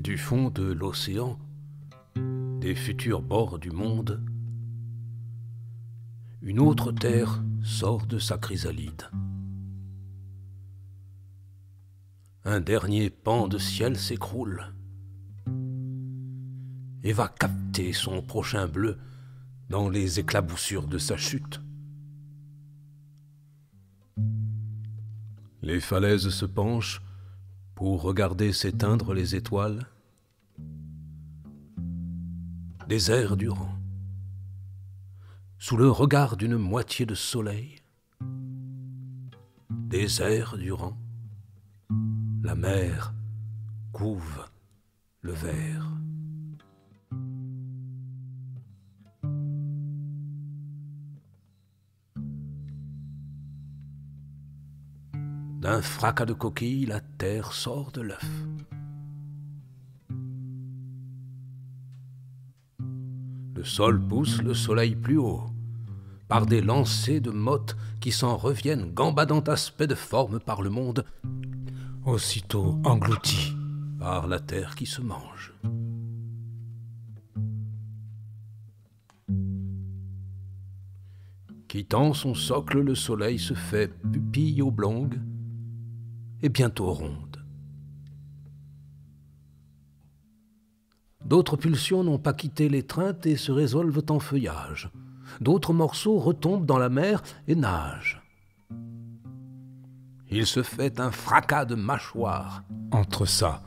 Du fond de l'océan, des futurs bords du monde, une autre terre sort de sa chrysalide. Un dernier pan de ciel s'écroule et va capter son prochain bleu dans les éclaboussures de sa chute. Les falaises se penchent pour regarder s'éteindre les étoiles. Des heures durant, sous le regard d'une moitié de soleil, des heures durant, la mer couve le verre. D'un fracas de coquilles, la terre sort de l'œuf. Le sol pousse le soleil plus haut, par des lancers de mottes qui s'en reviennent, gambadant aspect de forme par le monde, aussitôt englouti par la terre qui se mange. Quittant son socle, le soleil se fait pupille oblongue et bientôt ronde. D'autres pulsions n'ont pas quitté l'étreinte et se résolvent en feuillage. D'autres morceaux retombent dans la mer et nagent. Il se fait un fracas de mâchoires entre ça.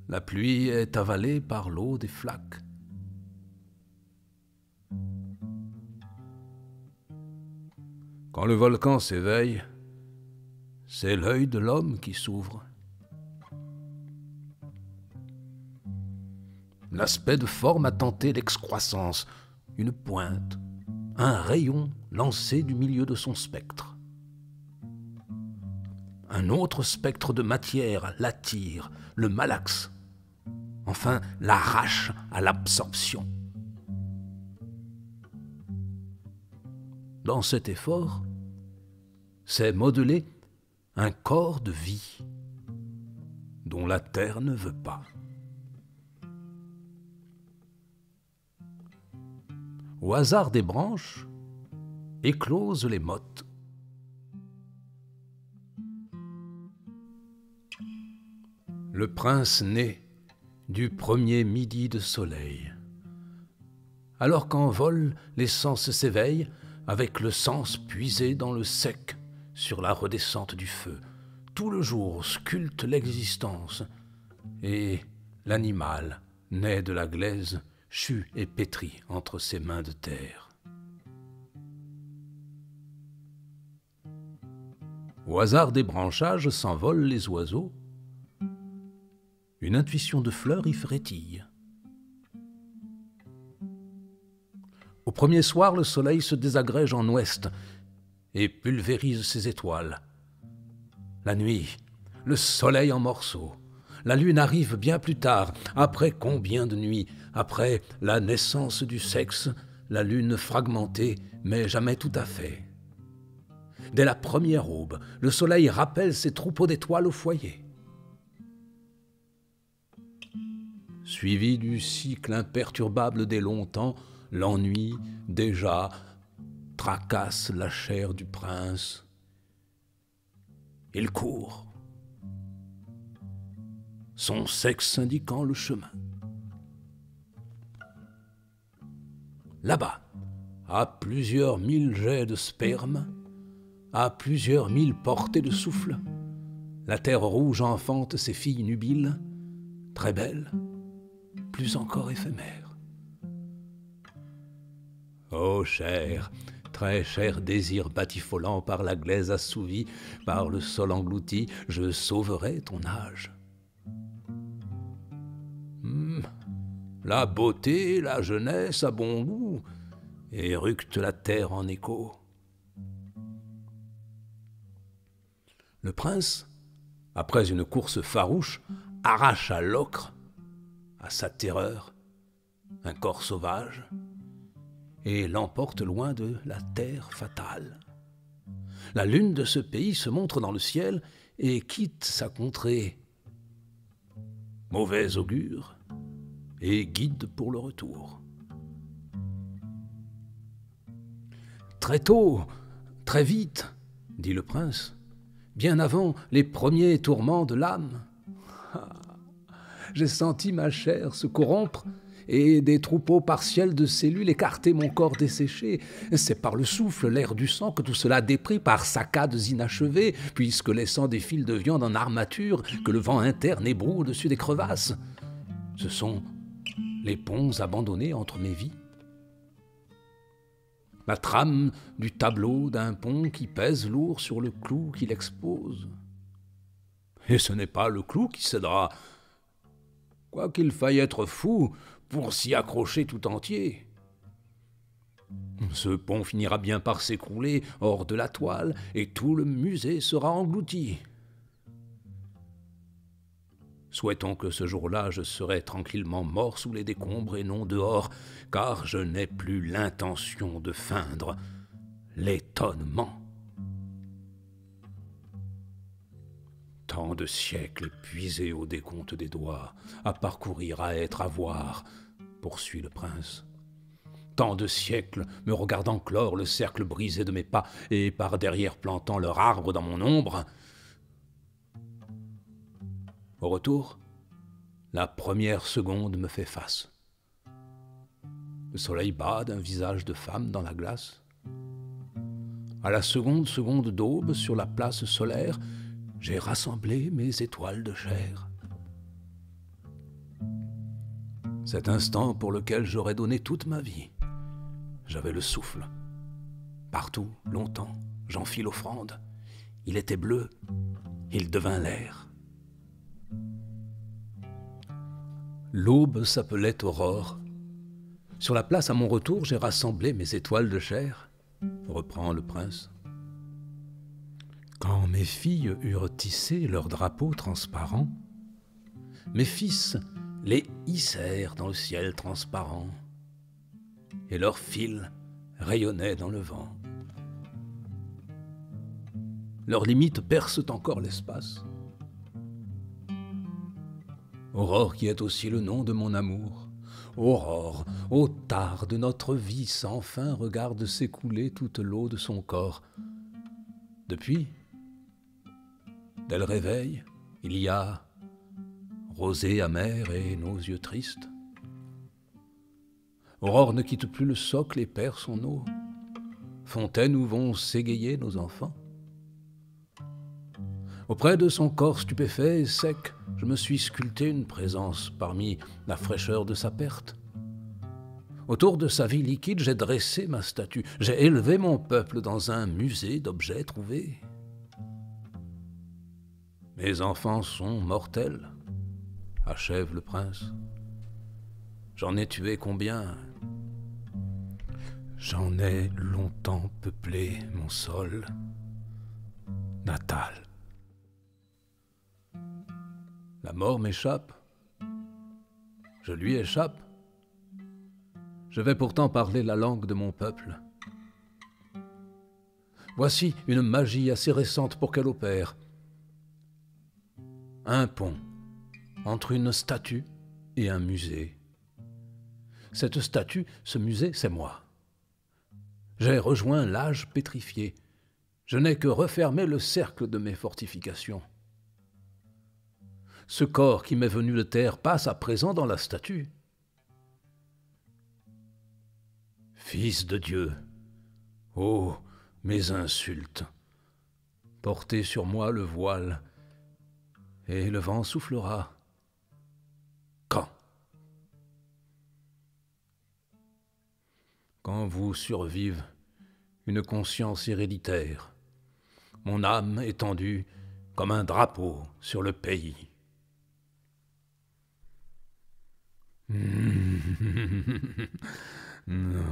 La pluie est avalée par l'eau des flaques. Quand le volcan s'éveille, c'est l'œil de l'homme qui s'ouvre. L'aspect de forme a tenté l'excroissance, une pointe, un rayon lancé du milieu de son spectre. Un autre spectre de matière l'attire, le malaxe, enfin l'arrache à l'absorption. Dans cet effort, c'est modeler un corps de vie dont la terre ne veut pas. Au hasard des branches, éclosent les mottes. Le prince naît du premier midi de soleil. Alors qu'en vol, les sens s'éveillent, avec le sens puisé dans le sec sur la redescente du feu. Tout le jour sculpte l'existence, et l'animal naît de la glaise, chu et pétri entre ses mains de terre. Au hasard des branchages s'envolent les oiseaux. Une intuition de fleurs y frétille. Au premier soir, le soleil se désagrège en ouest et pulvérise ses étoiles. La nuit, le soleil en morceaux. La lune arrive bien plus tard, après combien de nuits, après la naissance du sexe, la lune fragmentée, mais jamais tout à fait. Dès la première aube, le soleil rappelle ses troupeaux d'étoiles au foyer. Suivi du cycle imperturbable des longs temps, l'ennui, déjà, tracasse la chair du prince. Il court, son sexe indiquant le chemin. Là-bas, à plusieurs mille jets de sperme, à plusieurs mille portées de souffle, la terre rouge enfante ses filles nubiles, très belles, plus encore éphémères. Ô cher, très cher désir batifolant par la glaise assouvie, par le sol englouti, je sauverai ton âge. La beauté, la jeunesse à bon goût, éructe la terre en écho. Le prince, après une course farouche, arrache à l'ocre, à sa terreur, un corps sauvage, et l'emporte loin de la terre fatale. La lune de ce pays se montre dans le ciel et quitte sa contrée. mauvais augure et guide pour le retour. Très tôt, très vite, dit le prince, bien avant les premiers tourments de l'âme. J'ai senti ma chair se corrompre et des troupeaux partiels de cellules écarter mon corps desséché. C'est par le souffle, l'air du sang que tout cela déprit par saccades inachevées, puisque laissant des fils de viande en armature que le vent interne ébroue au-dessus des crevasses. Ce sont les ponts abandonnés entre mes vies. La trame du tableau d'un pont qui pèse lourd sur le clou qu'il expose. Et ce n'est pas le clou qui cédera, quoiqu'il faille être fou pour s'y accrocher tout entier. Ce pont finira bien par s'écrouler hors de la toile, et tout le musée sera englouti. Souhaitons que ce jour-là je serai tranquillement mort sous les décombres et non dehors, car je n'ai plus l'intention de feindre l'étonnement. Tant de siècles puisés au décompte des doigts, à parcourir, à être, à voir, poursuit le prince. Tant de siècles me regardant clore le cercle brisé de mes pas et par derrière plantant leur arbre dans mon ombre. Au retour, la première seconde me fait face. Le soleil bat d'un visage de femme dans la glace. À la seconde d'aube sur la place solaire, j'ai rassemblé mes étoiles de chair. Cet instant pour lequel j'aurais donné toute ma vie, j'avais le souffle. Partout, longtemps, j'en fis l'offrande. Il était bleu, il devint l'air. L'aube s'appelait aurore. Sur la place à mon retour, j'ai rassemblé mes étoiles de chair, reprend le prince. Quand mes filles eurent tissé leurs drapeaux transparents, mes fils les hissèrent dans le ciel transparent, et leurs fils rayonnaient dans le vent. Leurs limites percent encore l'espace. Aurore qui est aussi le nom de mon amour, Aurore, au tard de notre vie sans fin, regarde s'écouler toute l'eau de son corps. Depuis, dès le réveil, il y a rosée amère et nos yeux tristes. Aurore ne quitte plus le socle et perd son eau, fontaine où vont s'égayer nos enfants. Auprès de son corps stupéfait et sec, je me suis sculpté une présence parmi la fraîcheur de sa perte. Autour de sa vie liquide, j'ai dressé ma statue, j'ai élevé mon peuple dans un musée d'objets trouvés. Mes enfants sont mortels, achève le prince. J'en ai tué combien? J'en ai longtemps peuplé mon sol natal. La mort m'échappe, je lui échappe. Je vais pourtant parler la langue de mon peuple. Voici une magie assez récente pour qu'elle opère. Un pont entre une statue et un musée. Cette statue, ce musée, c'est moi. J'ai rejoint l'âge pétrifié. Je n'ai que refermé le cercle de mes fortifications. Ce corps qui m'est venu de terre passe à présent dans la statue. Fils de Dieu, ô mes insultes, portez sur moi le voile, et le vent soufflera. Quand? Quand vous survive une conscience héréditaire, mon âme étendue comme un drapeau sur le pays. Non,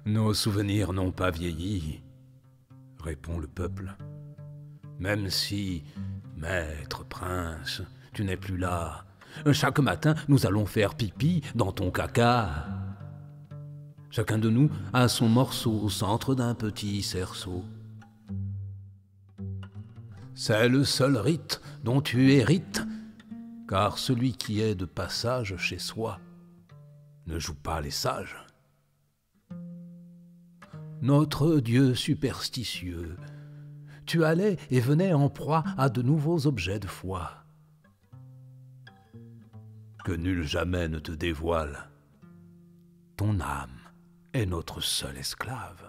nos souvenirs n'ont pas vieilli, répond le peuple. Même si, maître prince, tu n'es plus là, chaque matin nous allons faire pipi dans ton caca. Chacun de nous a son morceau au centre d'un petit cerceau. C'est le seul rite dont tu hérites, car celui qui est de passage chez soi ne joue pas les sages. Notre Dieu superstitieux, tu allais et venais en proie à de nouveaux objets de foi. Que nul jamais ne te dévoile, ton âme est notre seul esclave.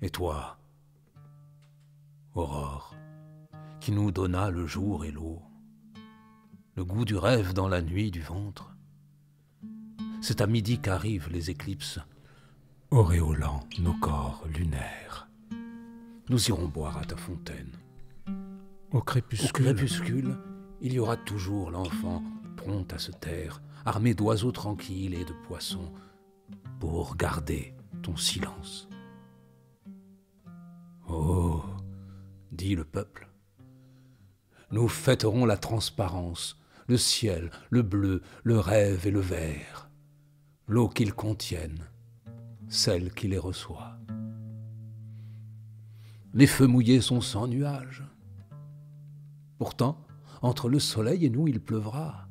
Et toi, aurore, qui nous donna le jour et l'eau, le goût du rêve dans la nuit du ventre, c'est à midi qu'arrivent les éclipses, auréolant nos corps lunaires. Nous irons boire à ta fontaine. Au crépuscule, il y aura toujours l'enfant prompt à se taire, armé d'oiseaux tranquilles et de poissons, pour garder ton silence. Oh, dit le peuple, nous fêterons la transparence, le ciel, le bleu, le rêve et le vert, l'eau qu'ils contiennent, celle qui les reçoit. Les feux mouillés sont sans nuages. Pourtant, entre le soleil et nous, il pleuvra.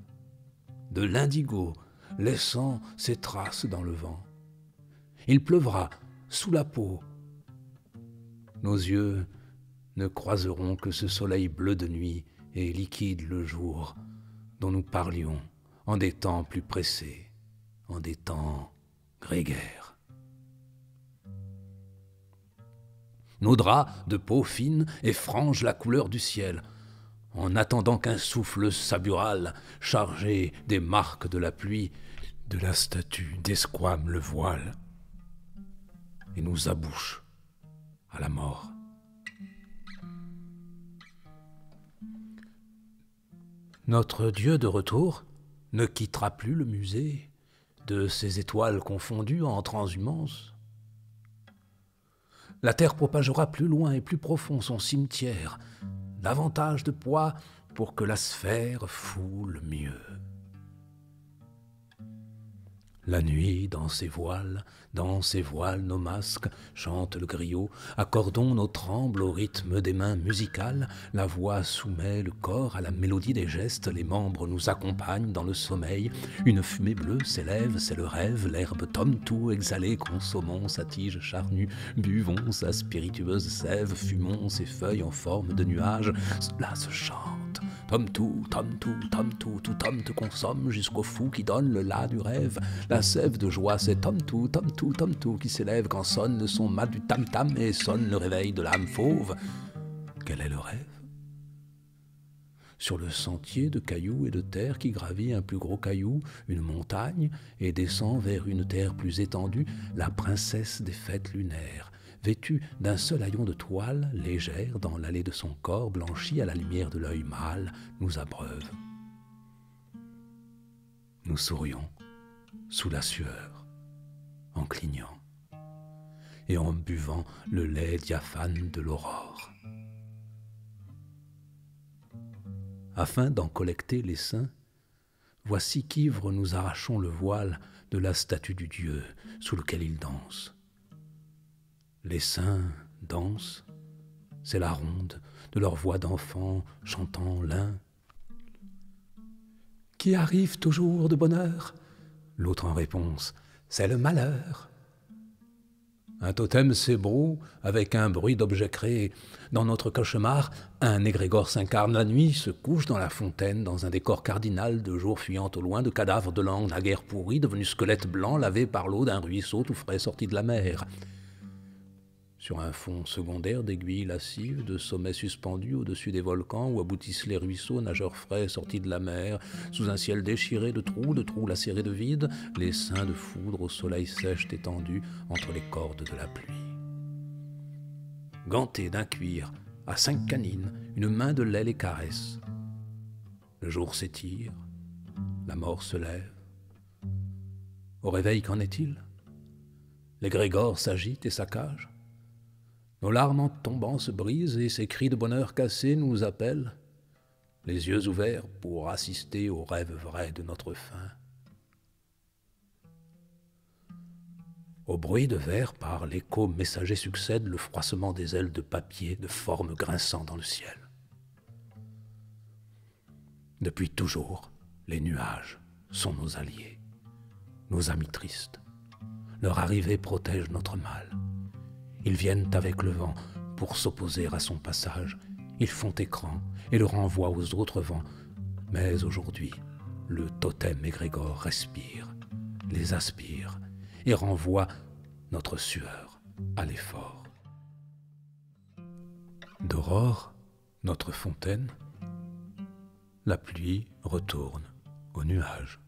De l'indigo, laissant ses traces dans le vent. Il pleuvra sous la peau. Nos yeux ne croiseront que ce soleil bleu de nuit et liquide le jour dont nous parlions en des temps plus pressés, en des temps grégaires. Nos draps de peau fine effrangent la couleur du ciel, en attendant qu'un souffle sabural, chargé des marques de la pluie, de la statue desquame le voile et nous abouche à la mort. Notre Dieu de retour ne quittera plus le musée de ses étoiles confondues en transhumance. La terre propagera plus loin et plus profond son cimetière, davantage de poids pour que la sphère foule mieux. La nuit, dans ses voiles, nos masques, chante le griot, accordons nos trembles au rythme des mains musicales, la voix soumet le corps à la mélodie des gestes, les membres nous accompagnent dans le sommeil, une fumée bleue s'élève, c'est le rêve, l'herbe tome tout exhalée, consommons sa tige charnue, buvons sa spiritueuse sève, fumons ses feuilles en forme de nuages, cela se chante. Tome tout, tout homme te consomme jusqu'au fou qui donne le la du rêve. La sève de joie, c'est tome tout qui s'élève quand sonne le son mat du tam-tam et sonne le réveil de l'âme fauve. Quel est le rêve? Sur le sentier de cailloux et de terre qui gravit un plus gros caillou, une montagne, et descend vers une terre plus étendue, la princesse des fêtes lunaires, vêtue d'un seul haillon de toile, légère dans l'allée de son corps, blanchie à la lumière de l'œil mâle, nous abreuve. Nous sourions sous la sueur, en clignant, et en buvant le lait diaphane de l'aurore. Afin d'en collecter l'essaim, voici qu'ivres nous arrachons le voile de la statue du Dieu sous lequel il danse. L'essaim danse, c'est la ronde de leur voix d'enfants chantant l'un. Qui arrive toujours de bonne heure? L'autre en réponse, c'est le malheur. Un totem s'ébroue avec un bruit d'objets créés. Dans notre cauchemar, un égrégore s'incarne la nuit, se couche dans la fontaine, dans un décor cardinal de jours fuyant au loin, de cadavres de langue naguère pourris, devenus squelettes blancs lavés par l'eau d'un ruisseau tout frais sorti de la mer. Sur un fond secondaire d'aiguilles lascives, de sommets suspendus au-dessus des volcans où aboutissent les ruisseaux, nageurs frais sortis de la mer, sous un ciel déchiré de trous lacérés de vide, les seins de foudre au soleil sèche étendus entre les cordes de la pluie. Ganté d'un cuir, à 5 canines, une main de lait les caresse. Le jour s'étire, la mort se lève. Au réveil, qu'en est-il? L'égrégore s'agite et saccage. Nos larmes en tombant se brisent et ces cris de bonheur cassés nous appellent, les yeux ouverts pour assister au rêve vrai de notre fin. Au bruit de verre par l'écho messager succède le froissement des ailes de papier de formes grinçant dans le ciel. Depuis toujours, les nuages sont nos alliés, nos amis tristes. Leur arrivée protège notre mal. Ils viennent avec le vent pour s'opposer à son passage. Ils font écran et le renvoient aux autres vents. Mais aujourd'hui, le totem égrégore respire, les aspire et renvoie notre sueur à l'effort. D'aurore, notre fontaine, la pluie retourne aux nuages.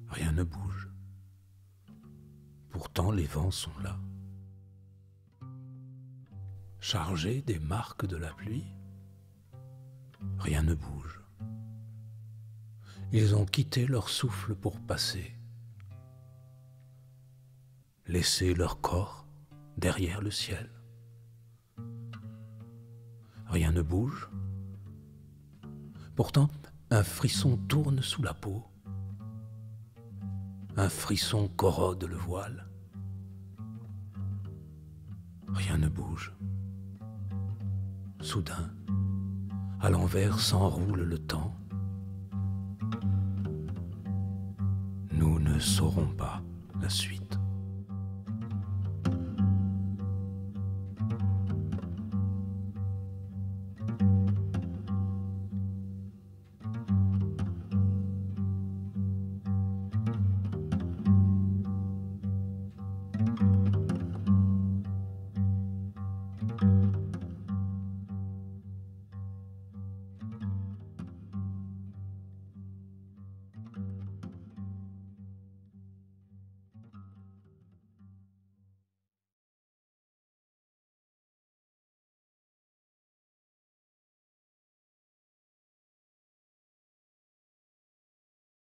Rien ne bouge. Pourtant les vents sont là. Chargés des marques de la pluie, rien ne bouge. Ils ont quitté leur souffle pour passer, laissé leur corps derrière le ciel. Rien ne bouge. Pourtant, un frisson tourne sous la peau. Un frisson corrode le voile. Rien ne bouge. Soudain, à l'envers s'enroule le temps. Nous ne saurons pas la suite.